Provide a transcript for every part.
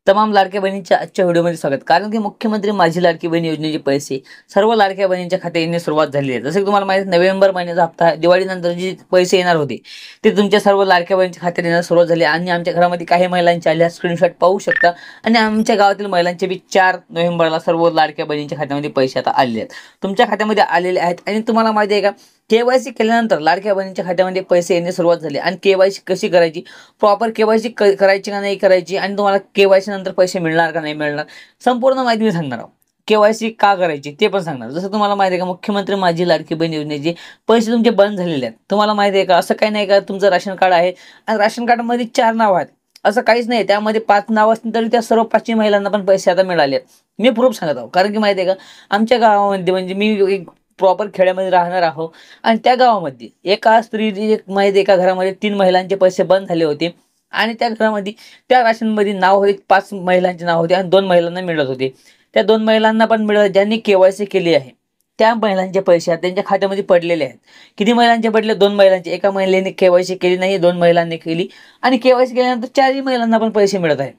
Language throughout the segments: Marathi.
तमाम लाडक्या बहिणींच्या आजच्या व्हिडिओमध्ये स्वागत। कारण की मुख्यमंत्री माझी लाडकी बहीण योजनेचे पैसे सर्व लाडक्या बहिणींच्या खात्यात येण्यास सुरुवात झाली आहे। जसे की तुम्हाला माहिती नोव्हेंबर महिन्याचा हप्ता दिवाळीनंतर जे पैसे येणार होते ते तुमच्या सर्व लाडक्या बहिणींच्या खात्यात येण्यास सुरुवात झाली आणि आमच्या घरामध्ये काही महिलांचे आले स्क्रीनशॉट पाहू शकता आणि आमच्या गावातील महिलांचे बी 4 नोव्हेंबरला सर्व लाडक्या बहिणींच्या खात्यामध्ये पैसे आता आलेले आहेत, तुमच्या खात्यामध्ये आलेले आहेत। आणि तुम्हाला माहिती आहे का केवायसी केल्यानंतर लाडक्या बहिणींच्या खात्यामध्ये पैसे येण्यास सुरुवात झाली आणि केवायसी कशी करायची, प्रॉपर केवायसी करायची का नाही करायची आणि तुम्हाला केवायसी नंतर पैसे मिळणार का नाही मिळणार संपूर्ण माहिती मी सांगणार आहोत। केवायसी का करायची ते पण सांगणार। जसं तुम्हाला माहिती आहे का मुख्यमंत्री माझी लाडकी बहीण योजनेचे पैसे तुमचे बंद झालेले आहेत। तुम्हाला माहिती आहे का असं काही नाही का तुमचं राशन कार्ड आहे आणि राशन कार्डमध्ये 4 नाव आहेत असं काहीच नाही, त्यामध्ये 5 नाव असतील तरी त्या सर्व 5 महिलांना पण पैसे आता मिळाले आहेत। मी प्रूफ सांगत आहो कारण की माहिती आहे का आमच्या गावामध्ये म्हणजे मी एक प्रॉपर खेड्यामध्ये राहणार आहो आणि त्या गावामध्ये एका स्त्री माहिती एका घरामध्ये 3 महिलांचे पैसे बंद झाले होते आणि त्या घरामध्ये त्या राशनमध्ये नाव होते 5 महिलांचे नाव होते आणि 2 महिलांना मिळत होते। त्या 2 महिलांना पण मिळत ज्यांनी केवायसी केली आहे त्या महिलांचे पैसे त्यांच्या खात्यामध्ये पडलेले आहेत। किती महिलांचे पडले? 2 महिलांचे। एका महिलेने केवायसी केली नाही, 2 महिलांनी केली आणि केवायसी केल्यानंतर 4 महिलांना पण पैसे मिळत आहेत।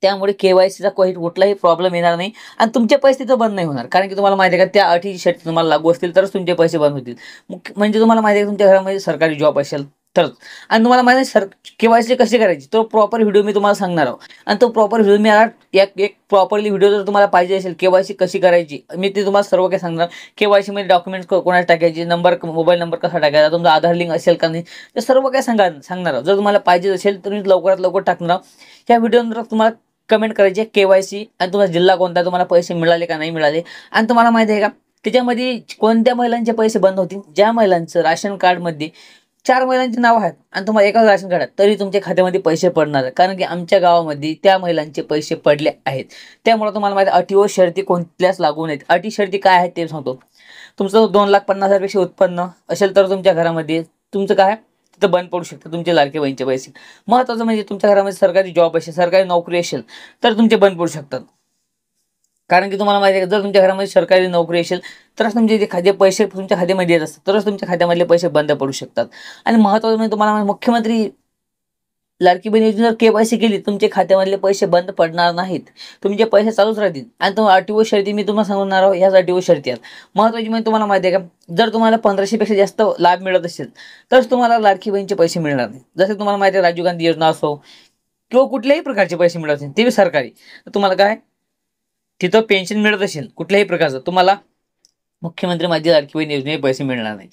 त्यामुळे केवायसीचा कुठलाही प्रॉब्लेम येणार नाही आणि तुमचे पैसे तर बंद नाही होणार कारण की तुम्हाला माहिती आहे का त्या अटी शर्ती तुम्हाला लागू असतील तरच तुमचे पैसे बंद होतील। म्हणजे तुम्हाला माहिती आहे तुमच्या घरामध्ये सरकारी जॉब असेल तर आणि तुम्हाला माहिती आहे केवायसी कशी करायची तो प्रॉपर व्हिडिओ मी तुम्हाला सांगणार आहोत आणि तो प्रॉपर व्हिडिओ मी एक प्रॉपरली व्हिडिओ जर तुम्हाला पाहिजे असेल केवायसी कशी करायची मी ते तुम्हाला सर्व काही सांगणार। केवायसी मध्ये डॉक्युमेंट्स कोणाला टाकायचे, नंबर मोबाईल नंबर कसा टाकायचा, तुमचा आधार लिंक असेल का नाही ते सर्व काही सांगणार आहोत। जर तुम्हाला पाहिजे असेल तर मी लवकरात लवकर टाकणार आहोत। या व्हिडिओनंतर तुम्हाला कमेंट करायची केवायसी आणि तुम्हाला जिल्हा कोणता, तुम्हाला पैसे मिळाले का नाही मिळाले आणि तुम्हाला माहिती आहे का त्याच्यामध्ये कोणत्या महिलांचे पैसे बंद होतील? ज्या महिलांचं राशन कार्डमध्ये 4 महिलांचे नाव आहेत आणि तुम्हाला एकाच राशन कार्ड तरी तुमच्या खात्यामध्ये पैसे पडणार कारण की आमच्या गावामध्ये त्या महिलांचे पैसे पडले आहेत। त्यामुळे तुम्हाला माहिती अटी व शर्ती कोणत्याच लागू नाहीत। अटी शर्ती काय आहेत ते सांगतो। तुमचं 2,50,000 उत्पन्न असेल तर तुमच्या घरामध्ये तुमचं काय तिथं बंद पडू शकतं तुमचे लाडके बहिणीचे पैसे। महत्त्वाचं म्हणजे तुमच्या घरामध्ये सरकारी जॉब असेल, सरकारी नोकरी असेल तर तुमचे बंद पडू शकतात कारण की तुम्हाला माहिती आहे जर तुमच्या घरामध्ये सरकारी नोकरी असेल तरच तुमचे जे खाते पैसे तुमच्या खात्यामध्ये येत असतात तरच तुमच्या खात्यामधले पैसे बंद पडू शकतात। आणि महत्त्वाचं म्हणजे तुम्हाला मुख्यमंत्री लाडकी बहीण योजनेवर केवायसी केली तुमच्या खात्यामधले पैसे बंद पडणार नाहीत, तुमचे पैसे चालूच राहतील। आणि तुम्हाला अटी व शर्ती मी तुम्हाला सांगणार आहोत, ह्याच अटी व शर्ती आहेत। महत्त्वाची म्हणजे तुम्हाला माहिती आहे का जर तुम्हाला 1500 पेक्षा जास्त लाभ मिळत असेल तरच तुम्हाला लाडकी बहीणचे पैसे मिळणार नाही। जसे तुम्हाला माहिती आहे राजीव गांधी योजना असो किंवा कुठल्याही प्रकारचे पैसे मिळत असेल ते बी सरकारी तर तुम्हाला काय तिथं पेन्शन मिळत असेल कुठल्याही प्रकारचं तुम्हाला मुख्यमंत्री माझी लाडकी बहीण योजनेचे पैसे मिळणार नाही।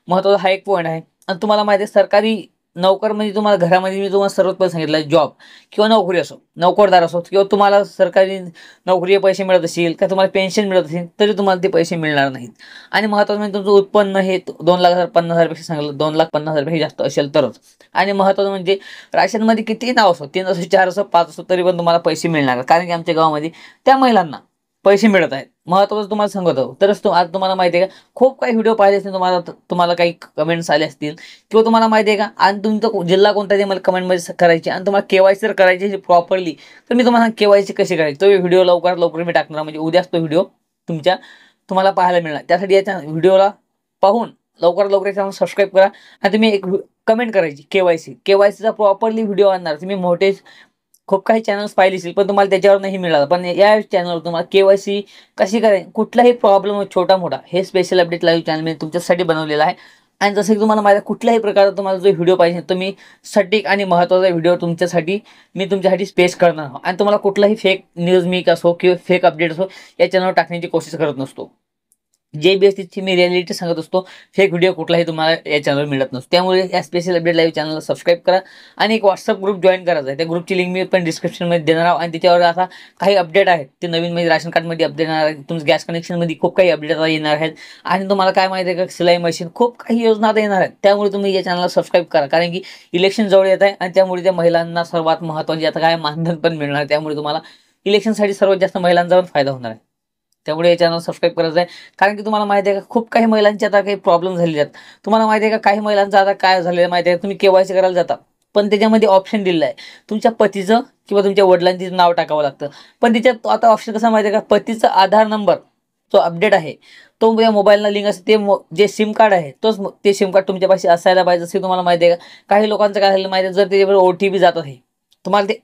महत्त्वाचा हा एक पॉईंट आहे। आणि तुम्हाला माहिती आहे सरकारी नोकर म्हणजे तुम्हाला घरामध्ये मी तुम्हाला सर्वात पहिलं सांगितलं जॉब किंवा नोकरी असो, नोकरदार असो किंवा तुम्हाला सरकारी नोकरीचे पैसे मिळत असतील का तुम्हाला पेन्शन मिळत असेल तरी तुम्हाला ते पैसे मिळणार नाहीत। आणि महत्त्वाचं म्हणजे तुमचं उत्पन्न हे 2,50,000 पेक्षा सांगितलं 2,50,000 पेक्षा जास्त असेल तरच। आणि महत्त्वाचं म्हणजे राशनमध्ये किती नाव असो 3 असो 4 असो 5 असो तरी पण तुम्हाला पैसे मिळणार कारण की आमच्या गावामध्ये त्या महिलांना पैसे मिळत आहेत। महत्त्वाचं तुम्हाला सांगत आहोत तरच आज तुम्हाला माहिती आहे का खूप काही व्हिडिओ पाहिले असतील तुम्हाला काही कमेंट्स आले असतील किंवा तुम्हाला माहिती आहे का आणि तुमचा जिल्हा कोणता ते मला कमेंटमध्ये करायचे आणि तुम्हाला केवायसी जर करायची प्रॉपरली तर मी तुम्हाला केवायसी कशी करायची तो व्हिडिओ लवकरात लवकर मी टाकणार म्हणजे उद्याच तो व्हिडिओ तुम्हाला पाहायला मिळणार। त्यासाठी याच्या व्हिडिओला पाहून लवकरात लवकर चॅनल सबस्क्राईब करा आणि तुम्ही एक कमेंट करायची केवायसीचा प्रॉपरली व्हिडिओ आणणार। तुम्ही मोठे खूप काही चॅनल्स पाहिले असतील पण तुम्हाला त्याच्यावर नाही मिळालं पण या चॅनलवर तुम्हाला केवायसी कशी करायची कुठलाही प्रॉब्लेम छोटा मोठा हे स्पेशल अपडेट लाईव्ह चॅनल मी तुमच्यासाठी बनवलेला आहे। आणि जसं की तुम्हाला माझ्या कुठल्याही प्रकारचा तुम्हाला जो व्हिडिओ पाहिजे तो मी सटीक आणि महत्त्वाचा व्हिडिओ तुमच्यासाठी स्पेस करणार आहोत। आणि तुम्हाला कुठलाही फेक न्यूज मी असो किंवा फेक अपडेट असो या चॅनलवर टाकण्याची कोशिश करत नसतो। जे बेसिकची मी रिॲलिटी सांगत असतो, फेक व्हिडिओ कुठलाही तुम्हाला या चॅनलवर मिळत नसतो। त्यामुळे या स्पेशल अपडेट लाईव्ह चॅनलला सबस्क्राईब करा आणि एक व्हॉट्सअप ग्रुप जॉईन करायचा आहे। त्या ग्रुपची लिंक मी पण डिस्क्रिप्शनमध्ये देणार आहोत आणि त्याच्यावर आता काही अपडेट आहेत ते नवीन म्हणजे राशन कार्डमध्ये अपडेट येणार आहेत, तुमचं गॅस कनेक्शनमध्ये खूप काही अपडेट आता येणार आहेत आणि तुम्हाला काय माहिती आहे का सिलाई मशीन खूप काही योजना आता येणार आहेत। त्यामुळे तुम्ही या चॅनलला सबस्क्राईब करा कारण की इलेक्शन जवळ येत आहे आणि त्यामुळे त्या महिलांना सर्वात महत्त्वाची आता काय मानधन पण मिळणार आहे। त्यामुळे तुम्हाला इलेक्शनसाठी सर्वात जास्त महिलांचा पण फायदा होणार आहे। त्यामुळे या चॅनल सबस्क्राईब करायचं आहे कारण की तुम्हाला माहिती आहे का खूप काही महिलांचे आता काही प्रॉब्लेम झालेले आहेत। तुम्हाला माहिती आहे का काही महिलांचं आता काय झालेलं माहिती आहे तुम्ही केवायसी करायला जाता पण त्याच्यामध्ये ऑप्शन दिलेलं आहे तुमच्या पतीचं किंवा तुमच्या वडिलांचं नाव टाकावं लागतं पण त्याच्यात आता ऑप्शन कसं माहिती आहे का पतीचा आधार नंबर जो अपडेट आहे तो या मोबाईलला लिंक असते ते जे सिम कार्ड आहे ते सिम कार्ड तुमच्यापाशी असायला पाहिजे। जसे तुम्हाला माहिती आहे का काही लोकांचं काय झालं माहिती आहे जर त्याच्यावर OTP जात आहे तुम्हाला ते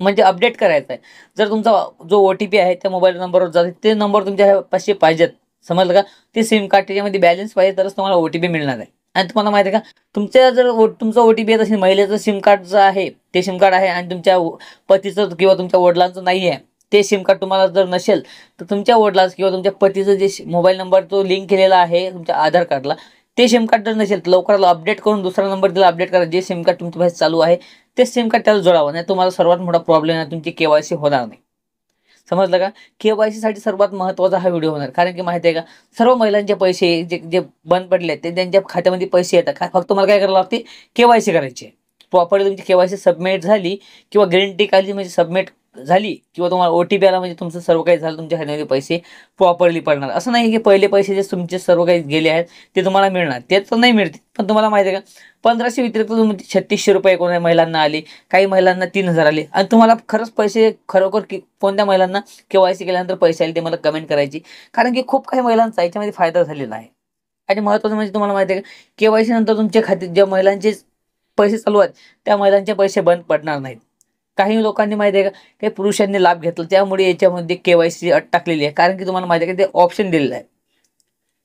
म्हणजे अपडेट करायचं आहे. जर तुमचा जो OTP आहे त्या मोबाईल नंबरवर जाते, ते नंबर तुमच्यापाशी पाहिजेत, समजलं का? ते सिम कार्ड त्याच्यामध्ये बॅलन्स पाहिजे, तरच तुम्हाला OTP मिळणार आहे. आणि तुम्हाला माहिती आहे का, तुमच्या जर तुमचा OTP येत असेल, महिलेचं सिम कार्डचं आहे, ते सिम कार्ड आहे आणि तुमच्या पतीचं किंवा तुमच्या वडिलांचं नाही आहे, ते सिम कार्ड तुम्हाला जर नसेल, तर तुमच्या वडिलांचं किंवा तुमच्या पतीचं जे मोबाईल नंबर तो लिंक केलेला आहे तुमच्या आधार कार्डला, ते सिम कार्ड जर नसेल, तर लवकरात अपडेट करून दुसरा नंबर त्याला अपडेट करा. जे सिम कार्ड तुमच्या पाशी चालू आहे ते सिम कार्ड त्याला जोडावं, नाही तुम्हाला सर्वात मोठा प्रॉब्लेम आहे, तुमची KYC होणार नाही. समजलं का? KYC साठी सर्वात महत्त्वाचा हा व्हिडिओ होणार. कारण की माहिती आहे का, सर्व महिलांचे पैसे जे जे बंद पडले ते त्यांच्या खात्यामध्ये पैसे येतात. फक्त तुम्हाला काय करावं लागते, KYC करायची. प्रॉपरली तुमची KYC सबमिट झाली किंवा ग्रीन टिक आली म्हणजे सबमिट झाली किंवा तुम्हाला OTP आला म्हणजे तुमचं सर्व काही झालं, तुमच्या खात्यामध्ये पैसे प्रॉपरली पडणार. असं नाही की पहिले पैसे जे तुमचे सर्व काही गेले आहेत ते तुम्हाला मिळणार, ते तर नाही मिळते. पण तुम्हाला माहिती आहे का, 1500 व्यतिरिक्त तुम्ही 3600 रुपये कोणत्या महिलांना आले, काही महिलांना 3000 आले. आणि तुम्हाला खरंच पैसे खरोखर कोणत्या महिलांना KYC केल्यानंतर पैसे आले ते मला कमेंट करायची. कारण की खूप काही महिलांचा याच्यामध्ये फायदा झालेला आहे. आणि महत्त्वाचं म्हणजे तुम्हाला माहिती आहे का, KYC नंतर तुमच्या खात्यात ज्या महिलांचे पैसे चालू आहेत त्या महिलांचे पैसे बंद पडणार नाहीत. काही लोकांनी माहिती आहे का, काही पुरुषांनी लाभ घेतला, त्यामुळे याच्यामध्ये KYC अट टाकलेली आहे. कारण की तुम्हाला माहिती आहे का, ते ऑप्शन दिलेलं आहे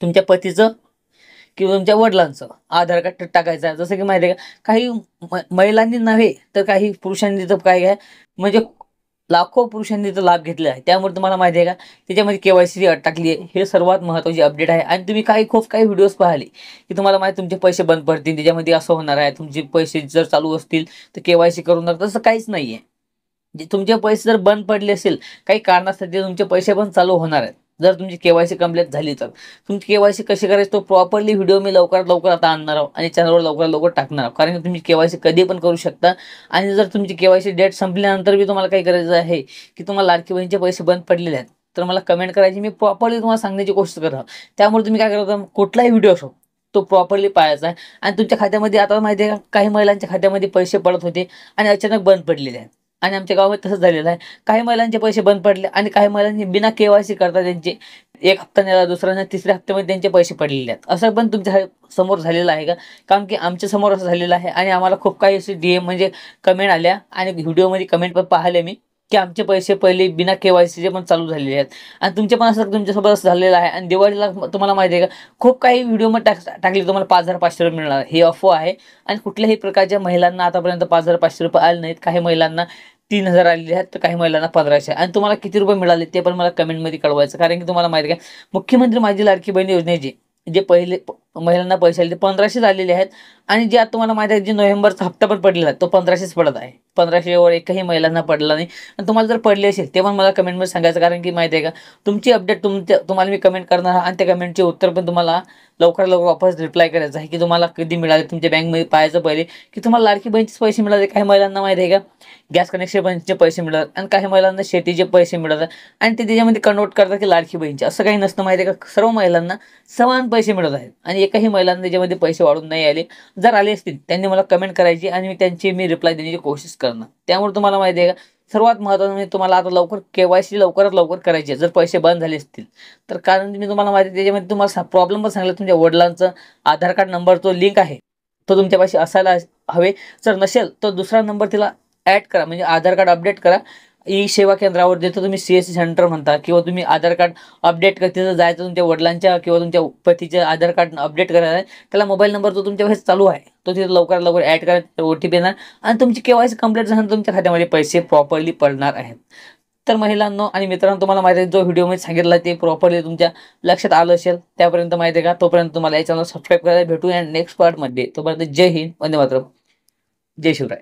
तुमच्या पतीचं किंवा तुमच्या वडिलांचं आधार कार्ड टाकायचं आहे. जसं की माहिती आहे का, काही महिलांनी नव्हे तर काही पुरुषांनी तर काय आहे, म्हणजे लाखो पुरुषांनी तर लाभ घेतला आहे. त्यामुळे तुम्हाला माहिती आहे का, त्याच्यामध्ये KYC अट टाकली आहे. हे सर्वात महत्त्वाची अपडेट आहे. आणि तुम्ही खूप काही व्हिडिओज पाहिले की तुम्हाला माहिती तुमचे पैसे बंद पडतील, त्याच्यामध्ये असं होणार आहे, तुमचे पैसे जर चालू असतील तर KYC करून नका. तसं काहीच नाही आहे. जे तुमचे पैसे जर बंद पडले असेल काही कारणासाठी, तुमचे पैसे पण चालू होणार आहेत जर तुमची KYC कंप्लीट झाली तर. तुमची KYC कशी करायची तो प्रॉपरली व्हिडिओ मी लवकरात लवकर आता आणणार आहोत आणि चॅनलवर लवकरात लवकर टाकणार आहोत. कारण की तुम्ही KYC कधी पण करू शकता. आणि जर तुमची KYC डेट संपल्यानंतर बी तुम्हाला काय करायचं आहे की तुम्हाला लाडकी बहिणीचे पैसे बंद पडलेले आहेत, तर मला कमेंट करायची, मी प्रॉपरली तुम्हाला सांगण्याची कोशिश करत आहोत. त्यामुळे तुम्ही काय करता, कुठलाही व्हिडिओ असो तो प्रॉपरली पाहायचा आहे. आणि तुमच्या खात्यामध्ये आता माहिती आहे का, काही महिलांच्या खात्यामध्ये पैसे पडत होते आणि अचानक बंद पडलेले आहेत. आणि आमच्या गावामध्ये तसंच झालेलं आहे. काही महिलांचे पैसे बंद पडले आणि काही महिलांनी बिना KYC करता त्यांचे एक हप्ता नेला, दुसऱ्या तिसऱ्या हप्त्यामध्ये त्यांचे पैसे पडलेले आहेत. असं पण तुमच्या समोर झालेलं आहे का? कारण की आमच्या समोर असं झालेलं आहे. आणि आम्हाला खूप काही असे DM म्हणजे कमेंट आल्या आणि व्हिडिओमध्ये कमेंट पण पाहिले मी की आमचे पैसे पहिले बिना KYCचे पण चालू झालेले आहेत. आणि तुमचे पण असं तुमच्यासोबत असं झालेलं आहे. आणि दिवाळीला तुम्हाला माहिती आहे का, खूप काही व्हिडिओमध्ये टाकले तुम्हाला 5500 रुपये मिळणार, हे अफवा आहे. आणि कुठल्याही प्रकारच्या महिलांना आतापर्यंत 5500 रुपये आले नाहीत. काही महिलांना 3000 आलेले आहेत, तर काही महिलांना 1500. आणि तुम्हाला किती रुपये मिळाले ते पण मला कमेंटमध्ये कळवायचं. कारण की तुम्हाला माहिती आहे का, मुख्यमंत्री माझी लाडकी बहीण योजनेचे जे पहिले महिलांना पैसे आले ते 1500 आलेले आहेत. आणि जे आता तुम्हाला माहिती आहे, जे नोव्हेंबरचा हप्ता पण पडलेला आहे तो 1500च पडत आहे. 1500वर एकही महिलांना पडला नाही. आणि तुम्हाला जर पडले असेल ते पण मला कमेंटमध्ये सांगायचं. कारण की माहिती आहे का, तुमची अपडेट तुम्हाला मी कमेंट करणार आणि त्या कमेंटचे उत्तर पण तुम्हाला लवकरात लवकर वापस रिप्लाय करायचं आहे की तुम्हाला कधी मिळाले. तुमच्या बँकमध्ये पाहायचं पहिले की तुम्हाला लाडकी बहिणीचे पैसे मिळाले. काही महिलांना माहिती आहे का, गॅस कनेक्शनचे पैसे मिळतात आणि काही महिलांना शेतीचे पैसे मिळतात आणि ते त्याच्यामध्ये कन्वर्ट करतात की लाडकी बहिणीचे. असं काही नसतं, माहिती आहे का, सर्व महिलांना समान पैसे मिळत आहेत. आणि एकही महिलांना त्याच्यामध्ये पैसे वाढून नाही आले. जर आले असतील त्यांनी मला कमेंट करायची आणि मी रिप्लाय देण्याची कोशिश करणार. त्यामुळे तुम्हाला माहिती आहे का, सर्वात महत्त्वाचं म्हणजे तुम्हाला आता लवकर KYC लवकरात लवकर करायची आहे. जर पैसे बंद झाले असतील तर, कारण मी तुम्हाला माहिती आहे त्याच्यामध्ये तुम्हाला प्रॉब्लेम पण सांगितलं, तुमच्या वडिलांचं आधार कार्ड नंबर जो लिंक आहे तो तुमच्यापाशी असायला हवे. जर नसेल तर दुसरा नंबर तिला ॲड करा, म्हणजे आधार कार्ड अपडेट करा. सेवा केंद्रावर जिथं तुम्ही CSC सेंटर म्हणता किंवा तुम्ही आधार कार्ड अपडेट करता, तिथं जायचं, तुमच्या वडिलांच्या किंवा तुमच्या पतीचे आधार कार्ड अपडेट करायला आहे. त्याला मोबाईल नंबर जो तुमच्यापाशी चालू आहे तो तिथे लवकरात लवकर ॲड करा, OTP येणार आणि तुमची KYC कंप्लीट झाल्यानंतर तुमच्या खात्यामध्ये पैसे प्रॉपरली पडणार आहेत. तर महिलांनो आणि मित्रांनो, तुम्हाला माहिती आहे जो व्हिडिओमध्ये सांगितला ते प्रॉपरली तुमच्या लक्षात आलं असेल. त्यापर्यंत माहिती आहे का, तोपर्यंत तुम्हाला या चॅनल सबस्क्राईब करायला भेटूया नेक्स्ट पार्टमध्ये. तोपर्यंत जय हिंद, वंदे मातरम, जय शिवराय.